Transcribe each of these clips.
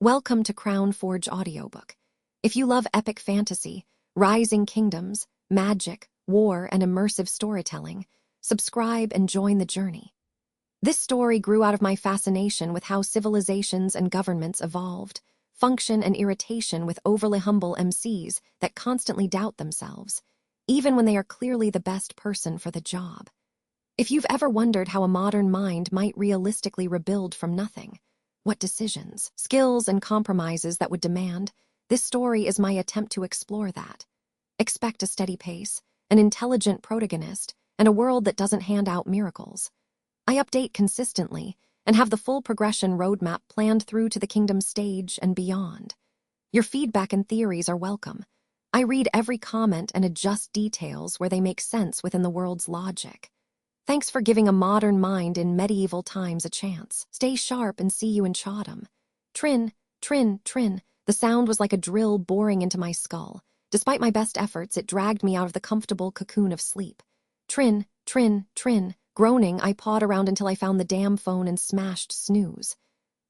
Welcome to Crown Forge audiobook. If you love epic fantasy, rising kingdoms, magic, war, and immersive storytelling, subscribe and join the journey. This story grew out of my fascination with how civilizations and governments evolved, function and irritation with overly humble MCs that constantly doubt themselves, even when they are clearly the best person for the job. If you've ever wondered how a modern mind might realistically rebuild from nothing, what decisions, skills, and compromises that would demand, this story is my attempt to explore that. Expect a steady pace, an intelligent protagonist, and a world that doesn't hand out miracles. I update consistently and have the full progression roadmap planned through to the kingdom stage and beyond. Your feedback and theories are welcome. I read every comment and adjust details where they make sense within the world's logic. Thanks for giving a modern mind in medieval times a chance. Stay sharp and see you in Chatham. Trin, trin, trin. The sound was like a drill boring into my skull. Despite my best efforts, it dragged me out of the comfortable cocoon of sleep. Trin, trin, trin. Groaning, I pawed around until I found the damn phone and smashed snooze.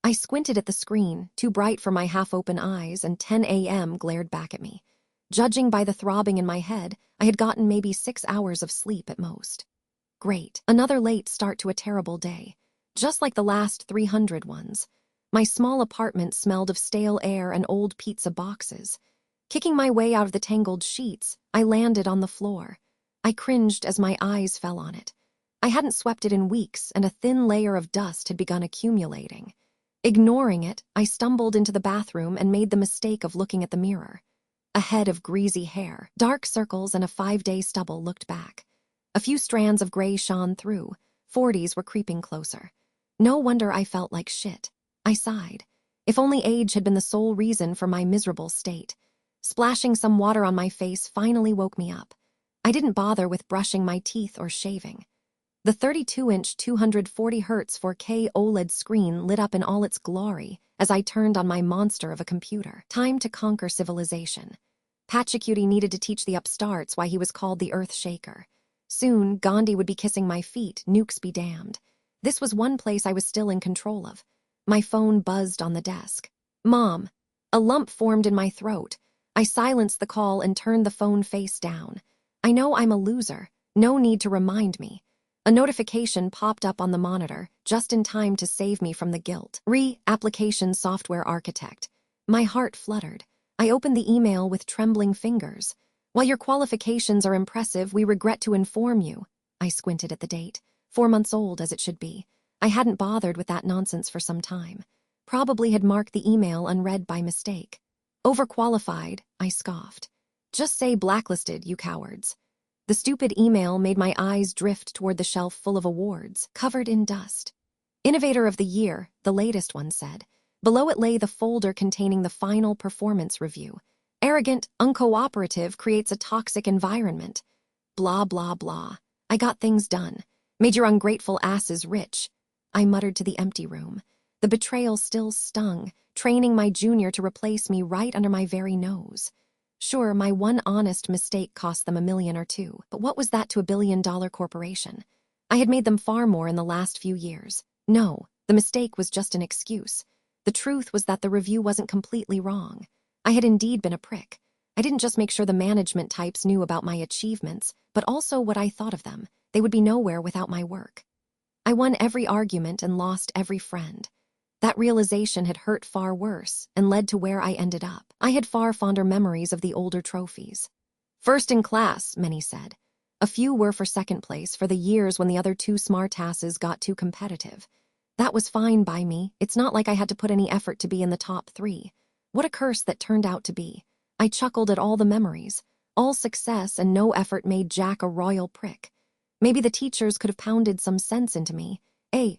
I squinted at the screen, too bright for my half-open eyes, and 10 a.m. glared back at me. Judging by the throbbing in my head, I had gotten maybe 6 hours of sleep at most. Great, another late start to a terrible day. Just like the last 300 ones. My small apartment smelled of stale air and old pizza boxes. Kicking my way out of the tangled sheets, I landed on the floor. I cringed as my eyes fell on it. I hadn't swept it in weeks, and a thin layer of dust had begun accumulating. Ignoring it, I stumbled into the bathroom and made the mistake of looking at the mirror. A head of greasy hair, dark circles, and a 5-day stubble looked back. A few strands of gray shone through. 40s were creeping closer. No wonder I felt like shit. I sighed. If only age had been the sole reason for my miserable state. Splashing some water on my face finally woke me up. I didn't bother with brushing my teeth or shaving. The 32-inch 240 Hz 4K OLED screen lit up in all its glory as I turned on my monster of a computer. Time to conquer civilization. Patchacutie needed to teach the upstarts why he was called the Earth Shaker. Soon, Gandhi would be kissing my feet, nukes be damned. This was one place I was still in control of. My phone buzzed on the desk. Mom. A lump formed in my throat. I silenced the call and turned the phone face down. I know I'm a loser. No need to remind me. A notification popped up on the monitor, just in time to save me from the guilt. Application software architect. My heart fluttered. I opened the email with trembling fingers. While your qualifications are impressive, we regret to inform you. I squinted at the date. 4 months old, as it should be. I hadn't bothered with that nonsense for some time. Probably had marked the email unread by mistake. Overqualified, I scoffed. Just say blacklisted, you cowards. The stupid email made my eyes drift toward the shelf full of awards, covered in dust. Innovator of the Year, the latest one said. Below it lay the folder containing the final performance review. Arrogant, uncooperative, creates a toxic environment. Blah, blah, blah. I got things done. Made your ungrateful asses rich. I muttered to the empty room. The betrayal still stung, training my junior to replace me right under my very nose. Sure, my one honest mistake cost them $1 million or $2 million, but what was that to a billion-dollar corporation? I had made them far more in the last few years. No, the mistake was just an excuse. The truth was that the review wasn't completely wrong. I had indeed been a prick. I didn't just make sure the management types knew about my achievements, but also what I thought of them. They would be nowhere without my work. I won every argument and lost every friend. That realization had hurt far worse and led to where I ended up. I had far fonder memories of the older trophies. First in class, many said. A few were for second place for the years when the other 2 smartasses got too competitive. That was fine by me. It's not like I had to put any effort to be in the top 3. What a curse that turned out to be. I chuckled at all the memories. All success and no effort made Jack a royal prick. Maybe the teachers could have pounded some sense into me.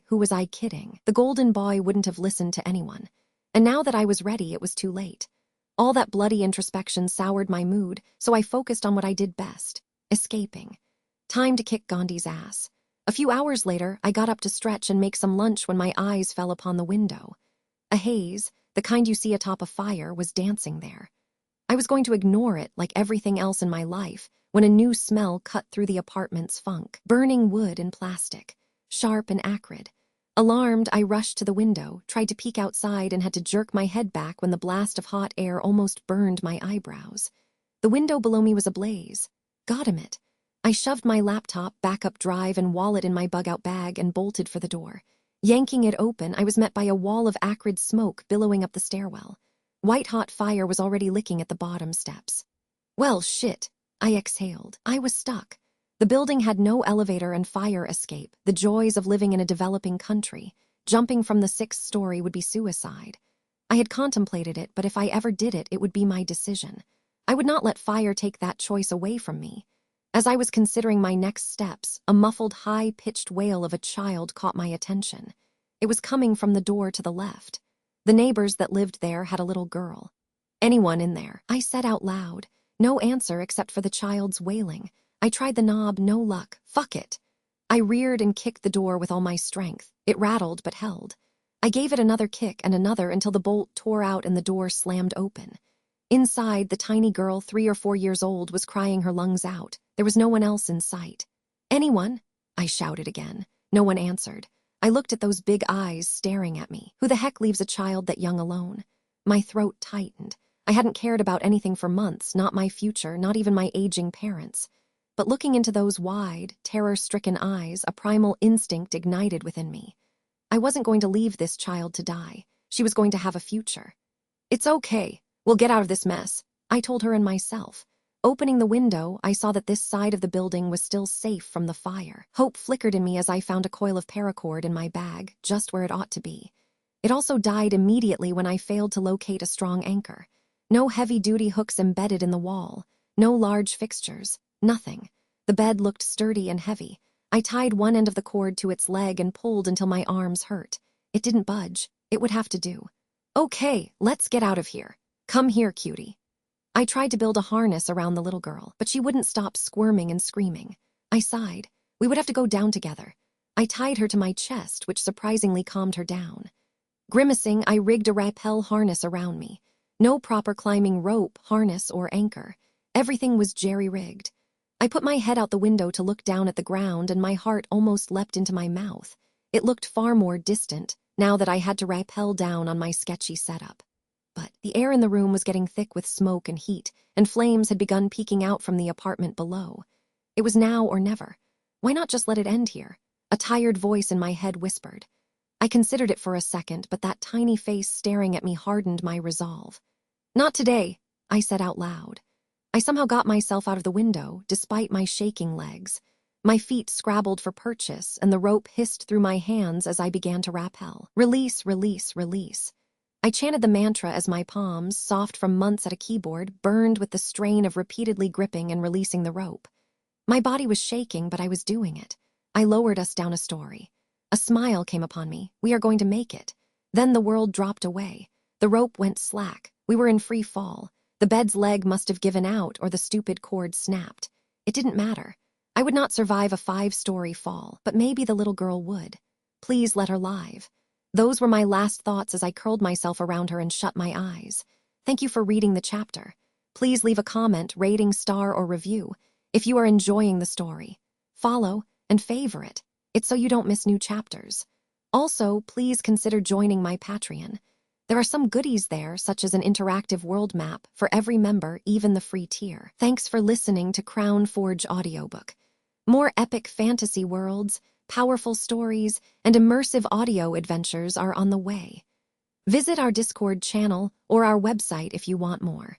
Who was I kidding? The golden boy wouldn't have listened to anyone. And now that I was ready, it was too late. All that bloody introspection soured my mood, so I focused on what I did best. Escaping. Time to kick Gandhi's ass. A few hours later, I got up to stretch and make some lunch when my eyes fell upon the window. A haze, the kind you see atop a fire, was dancing there. I was going to ignore it like everything else in my life when a new smell cut through the apartment's funk. Burning wood and plastic. Sharp and acrid. Alarmed, I rushed to the window, tried to peek outside, and had to jerk my head back when the blast of hot air almost burned my eyebrows. The window below me was ablaze. Goddamn it. I shoved my laptop, backup drive, and wallet in my bug-out bag and bolted for the door. Yanking it open, I was met by a wall of acrid smoke billowing up the stairwell. White-hot fire was already licking at the bottom steps. Well, shit, I exhaled. I was stuck. The building had no elevator and fire escape, the joys of living in a developing country. Jumping from the 6th story would be suicide. I had contemplated it, but if I ever did it, it would be my decision. I would not let fire take that choice away from me. As I was considering my next steps, a muffled, high-pitched wail of a child caught my attention. It was coming from the door to the left. The neighbors that lived there had a little girl. "Anyone in there?" I said out loud. No answer except for the child's wailing. I tried the knob, no luck. Fuck it. I reared and kicked the door with all my strength. It rattled but held. I gave it another kick and another until the bolt tore out and the door slammed open. Inside, the tiny girl, 3 or 4 years old, was crying her lungs out. There was no one else in sight. "Anyone?" I shouted again. No one answered. I looked at those big eyes staring at me. Who the heck leaves a child that young alone? My throat tightened. I hadn't cared about anything for months, not my future, not even my aging parents. But looking into those wide, terror-stricken eyes, a primal instinct ignited within me. I wasn't going to leave this child to die. She was going to have a future. "It's okay. We'll get out of this mess," I told her and myself. Opening the window, I saw that this side of the building was still safe from the fire. Hope flickered in me as I found a coil of paracord in my bag, just where it ought to be. It also died immediately when I failed to locate a strong anchor. No heavy-duty hooks embedded in the wall. No large fixtures. Nothing. The bed looked sturdy and heavy. I tied one end of the cord to its leg and pulled until my arms hurt. It didn't budge. It would have to do. "Okay, let's get out of here. Come here, cutie." I tried to build a harness around the little girl, but she wouldn't stop squirming and screaming. I sighed. We would have to go down together. I tied her to my chest, which surprisingly calmed her down. Grimacing, I rigged a rappel harness around me. No proper climbing rope, harness, or anchor. Everything was jerry-rigged. I put my head out the window to look down at the ground, and my heart almost leapt into my mouth. It looked far more distant, now that I had to rappel down on my sketchy setup. But the air in the room was getting thick with smoke and heat, and flames had begun peeking out from the apartment below. It was now or never. Why not just let it end here? A tired voice in my head whispered. I considered it for a second, but that tiny face staring at me hardened my resolve. "Not today," I said out loud. I somehow got myself out of the window, despite my shaking legs. My feet scrabbled for purchase, and the rope hissed through my hands as I began to rappel. Release, release, release. I chanted the mantra as my palms, soft from months at a keyboard, burned with the strain of repeatedly gripping and releasing the rope. My body was shaking, but I was doing it. I lowered us down a story. A smile came upon me. We are going to make it. Then the world dropped away. The rope went slack. We were in free fall. The bed's leg must have given out, or the stupid cord snapped. It didn't matter. I would not survive a 5-story fall, but maybe the little girl would. Please let her live. Those were my last thoughts as I curled myself around her and shut my eyes. Thank you for reading the chapter. Please leave a comment, rating, star, or review if you are enjoying the story. Follow and favor it. It's so you don't miss new chapters. Also, please consider joining my Patreon. There are some goodies there, such as an interactive world map for every member, even the free tier. Thanks for listening to Crown Forge audiobook. More epic fantasy worlds, powerful stories, and immersive audio adventures are on the way. Visit our Discord channel or our website if you want more.